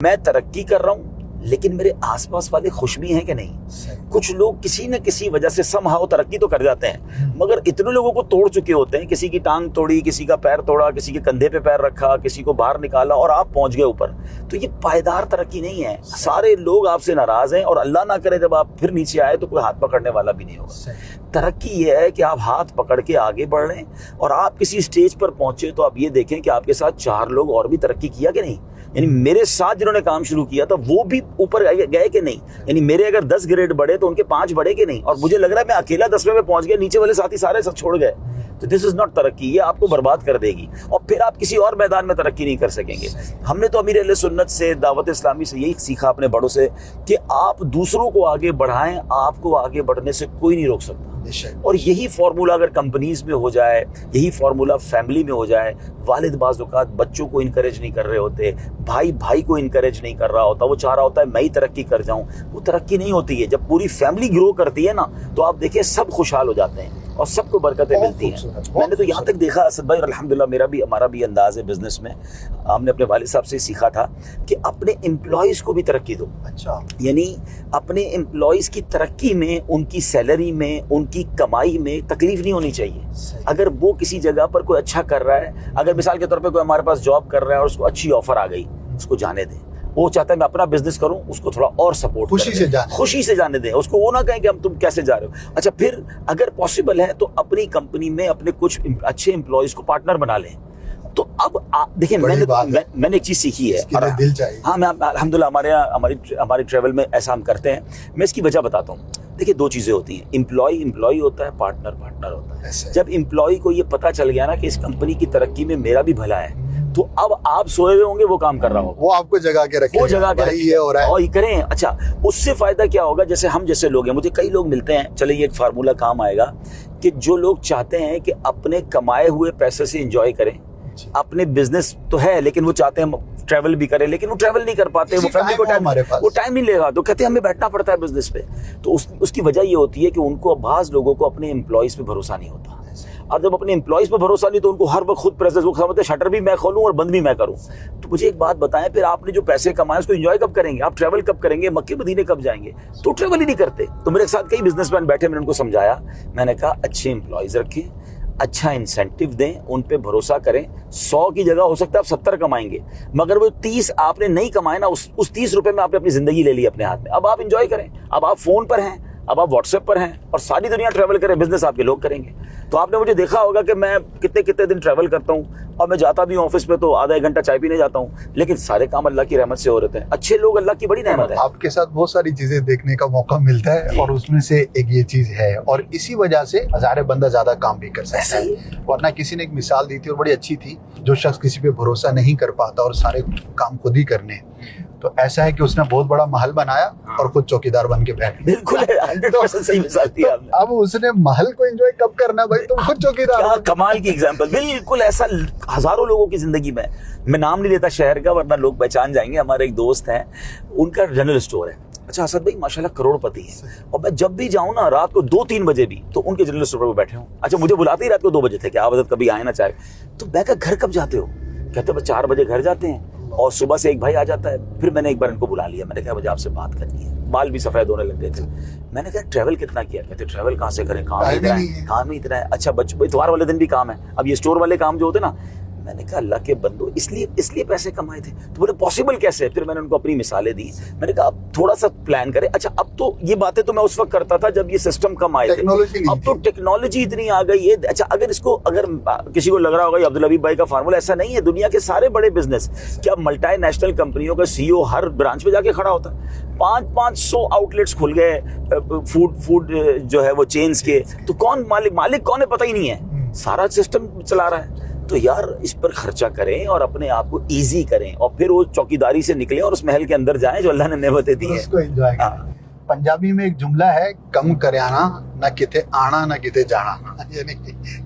میں ترقی کر رہا ہوں لیکن میرے آس پاس والے خوش بھی ہیں کہ نہیں. کچھ لوگ کسی نہ کسی وجہ سے سمہاؤ ترقی تو کر جاتے ہیں مگر اتنے لوگوں کو توڑ چکے ہوتے ہیں, کسی کی ٹانگ توڑی, کسی کا پیر توڑا, کسی کے کندھے پہ پیر رکھا, کسی کو باہر نکالا اور آپ پہنچ گئے اوپر. تو یہ پائیدار ترقی نہیں ہے. سارے لوگ آپ سے ناراض ہیں اور اللہ نہ کرے جب آپ پھر نیچے آئے تو کوئی ہاتھ پکڑنے والا بھی نہیں ہوگا. ترقی یہ ہے کہ آپ ہاتھ پکڑ کے آگے بڑھ رہے ہیں اور آپ کسی اسٹیج پر پہنچے تو آپ یہ دیکھیں کہ آپ کے ساتھ 4 لوگ اور بھی ترقی کیا کہ نہیں. یعنی میرے ساتھ جنہوں نے کام شروع کیا تھا وہ بھی اوپر گئے کہ نہیں. یعنی میرے اگر 10 گریڈ بڑھے تو ان کے 5 بڑھے کہ نہیں. اور مجھے لگ رہا ہے میں اکیلا 10ویں میں پہنچ گیا, نیچے والے ساتھی سارے سب چھوڑ گئے. تو دس از ناٹ ترقی, یہ آپ کو برباد کر دے گی اور پھر آپ کسی اور میدان میں ترقی نہیں کر سکیں گے. ہم نے تو امیر اہل سنت سے, دعوت اسلامی سے یہی سیکھا اپنے بڑوں سے کہ آپ دوسروں کو آگے بڑھائیں, آپ کو آگے بڑھنے سے کوئی نہیں روک سکتا. اور یہی فارمولا اگر کمپنیز میں ہو جائے, یہی فارمولا فیملی میں ہو جائے. والد بعض اوقات بچوں کو انکریج نہیں کر رہے ہوتے, بھائی کو انکریج نہیں کر رہا ہوتا, وہ چاہ رہا ہوتا ہے میں ہی ترقی کر جاؤں. وہ ترقی نہیں ہوتی ہے. جب پوری فیملی گرو کرتی ہے نا تو آپ دیکھیں سب خوشحال ہو جاتے ہیں اور سب کو برکتیں ملتی ہیں. میں نے تو یہاں تک دیکھا اسد بھائی, اور الحمدللہ ہمارا بھی انداز ہے بزنس میں, ہم نے اپنے والد صاحب سے سیکھا تھا کہ اپنے امپلائیز کو بھی ترقی دو. یعنی اپنے امپلائیز کی ترقی میں, ان کی سیلری میں, ان کی کمائی میں تکلیف نہیں ہونی چاہیے. اگر وہ کسی جگہ پر کوئی اچھا کر رہا ہے, اگر مثال کے طور پہ کوئی ہمارے پاس جاب کر رہا ہے اور اس کو اچھی آفر آ گئی, اس کو جانے دیں. وہ چاہتا ہے میں اپنا بزنس کروں, اس کو تھوڑا اور سپورٹ خوشی سے جانے دیں. اس کو وہ نہ کہیں کہ ہم تم کیسے جا رہے ہو. اچھا پھر اگر پاسبل ہے تو اپنی کمپنی میں اپنے کچھ اچھے امپلائیز کو پارٹنر بنا لیں. تو اب دیکھیں میں نے ایک چیز سیکھی ہے. ہاں میں الحمدللہ ہمارے ٹریول میں ایسا ہم کرتے ہیں. میں اس کی وجہ بتاتا ہوں. دیکھیں 2 چیزیں ہوتی ہیں, امپلائی ہوتا ہے, پارٹنر ہوتا ہے. جب امپلائی کو یہ پتا چل گیا نا کہ اس کمپنی کی ترقی میں میرا بھی بھلا ہے تو اب آپ سوئے ہوئے ہوں گے, وہ کام کر رہا ہوگا, وہ آپ کو جگا کے رکھے, اور یہ کریں. اچھا اس سے فائدہ کیا ہوگا, جیسے ہم جیسے لوگ ہیں, مجھے کئی لوگ ملتے ہیں, چلے یہ ایک فارمولا کام آئے گا کہ جو لوگ چاہتے ہیں کہ اپنے کمائے ہوئے پیسے سے انجوائے کریں. اپنے بزنس تو ہے لیکن وہ چاہتے ہیں ٹریول بھی کریں, لیکن وہ ٹریول نہیں کر پاتے, وہ فیملی کو وہ ٹائم نہیں لے گا, تو کہتے ہیں ہمیں بیٹھنا پڑتا ہے بزنس پہ. تو اس کی وجہ یہ ہوتی ہے کہ ان کو, بعض لوگوں کو اپنے امپلائیز پہ بھروسہ نہیں ہوتا. اور جب اپنے امپلائیز پہ بھروسہ نہیں تو ان کو ہر وقت خود پریزنس, وہ سمجھتے ہیں شٹر بھی میں کھولوں اور بند بھی میں کروں. تو مجھے ایک بات بتائیں, پھر آپ نے جو پیسے کمائے اس کو انجوائے کب کریں گے؟ آپ ٹریول کب کریں گے؟ مکے مدینے کب جائیں گے؟ تو ٹریول ہی نہیں کرتے. تو میرے ساتھ کئی بزنس مین بیٹھے, میں نے ان کو سمجھایا, میں نے کہا اچھے امپلائیز رکھیں, اچھا انسینٹیو دیں, ان پہ بھروسہ کریں. 100 کی جگہ ہو سکتا ہے آپ 70 کمائیں گے, مگر وہ 30 آپ نے نہیں کمائے نا, اس 30 روپے میں آپ نے اپنی زندگی لے لی اپنے ہاتھ میں. اب آپ انجوائے کریں, اب آپ فون پر ہیں, اب آپ واٹس ایپ پر ہیں اور ساری دنیا ٹریول کریں, بزنس آپ کے لوگ کریں گے. تو آپ نے مجھے دیکھا ہوگا کہ میں کتنے دن ٹریول کرتا ہوں اور میں جاتا بھی ہوں آفس پہ تو آدھا 1 گھنٹہ چائے پینے جاتا ہوں, لیکن سارے کام اللہ کی رحمت سے ہو رہتے ہیں. اچھے لوگ اللہ کی بڑی نعمت ہے. آپ کے ساتھ بہت ساری چیزیں دیکھنے کا موقع ملتا ہے اور اس میں سے ایک یہ چیز ہے, اور اسی وجہ سے ہزاریں بندہ زیادہ کام بھی کر سکتا ہے. ورنہ کسی نے ایک مثال دی تھی اور بڑی اچھی تھی, جو شخص کسی پہ بھروسہ نہیں کر پاتا اور سارے کام خود ہی کرنے, تو ایسا ہے کہ اس نے بہت بڑا محل بنایا اور خود چوکیدار بن کے بیٹھ گیا. بالکل 100% صحیح مثال دی آپ نے. اب اس نے محل کو انجوائے کب کرنا بھائی, تم خود چوکیدار. کیا کمال کی ایگزامپل, بالکل ایسا ہزاروں لوگوں کی زندگی میں. میں نام نہیں لیتا شہر کا ورنہ لوگ پہچان جائیں گے. ہمارے ایک دوست ہیں, ان کا جنرل اسٹور ہے. اچھا اسد بھائی ماشاءاللہ کروڑ پتی ہے, اور میں جب بھی جاؤں نا رات کو 2-3 بجے بھی تو ان کے جنرل اسٹور پر بیٹھے ہوں. اچھا مجھے بلاتے ہی رات کو 2 بجے تھے کہ آپ حضرت کبھی آئے نا چاہے, تو میں کہا گھر کب جاتے ہو؟ کہتے ہیں 4 بجے گھر جاتے ہیں اور صبح سے ایک بھائی آ جاتا ہے. پھر میں نے ایک بار ان کو بلا لیا, میں نے کہا مجھے آپ سے بات کرنی ہے. بال بھی سفید ہونے لگ گئے تھے. میں نے کہا ٹریول کتنا کیا؟ کہتے ٹریول کہاں سے کریں, کام ہی اتنا ہے. اچھا اتوار والے دن بھی کام ہے. اب یہ اسٹور والے کام جو ہوتے نا, میں نے کہا اللہ کے بندو اس لیے پیسے کمائے تھے. تو بولے پاسبل کیسے؟ پھر میں نے ان کو اپنی مثالیں دی. میں نے کہا اب تھوڑا سا پلان کریں. اچھا اب تو یہ باتیں تو میں اس وقت کرتا تھا جب یہ سسٹم کم آئے تھے, اب تو ٹیکنالوجی اتنی آ گئی ہے. اچھا اگر کسی کو لگ رہا ہوگا یہ عبدالحبیب بھائی کا فارمولا, ایسا نہیں ہے. دنیا کے سارے بڑے بزنس, کیا ملٹی نیشنل کمپنیوں کا CEO ہر برانچ پہ جا کے کھڑا ہوتا ہے. 500 آؤٹ لیٹس کھل گئے فوڈ جو ہے وہ چینز کے, تو کون مالک کون ہے پتہ ہی نہیں ہے. سارا سسٹم چلا رہا ہے. تو یار اس پر خرچہ کریں اور اپنے آپ کو ایزی کریں, اور پھر وہ چوکیداری سے نکلیں اور اس محل کے اندر جائیں جو اللہ نے نعمتیں دی ہیں, اس کو انجوائے کریں. پنجابی میں ایک جملہ ہے, کم کریانا نہ کتے آنا نہ کتے جانا. یعنی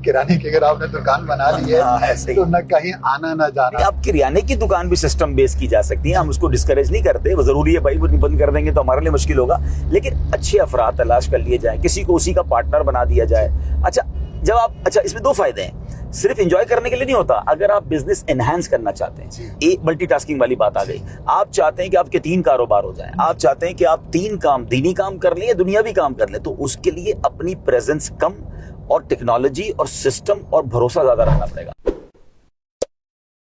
کرانے کی اگر آپ نے دکان بنا لی ہے تو نہ کہیں آنا نہ جانا. اب کریانے کی دکان بھی سسٹم بیس کی جا سکتی ہے, ہم اس کو ڈسکریج نہیں کرتے. وہ ضروری ہے بھائی, وہ بند کر دیں گے تو ہمارے لیے مشکل ہوگا, لیکن اچھے افراد تلاش کر لیے جائیں, کسی کو اسی کا پارٹنر بنا دیا جائے. اچھا اس میں 2 فائدے ہیں. صرف انجوائے کرنے کے لیے نہیں ہوتا. اگر آپ بزنس انہینس کرنا چاہتے ہیں, ایک ملٹی ٹاسکنگ والی بات آ گئی, آپ چاہتے ہیں کہ آپ کے 3 کاروبار ہو جائیں, آپ چاہتے ہیں کہ آپ 3 کام, دینی کام کر لیں یا دنیاوی کام کر لیں, تو اس کے لیے اپنی پریزنس کم اور ٹیکنالوجی اور سسٹم اور بھروسہ زیادہ رہنا پڑے گا.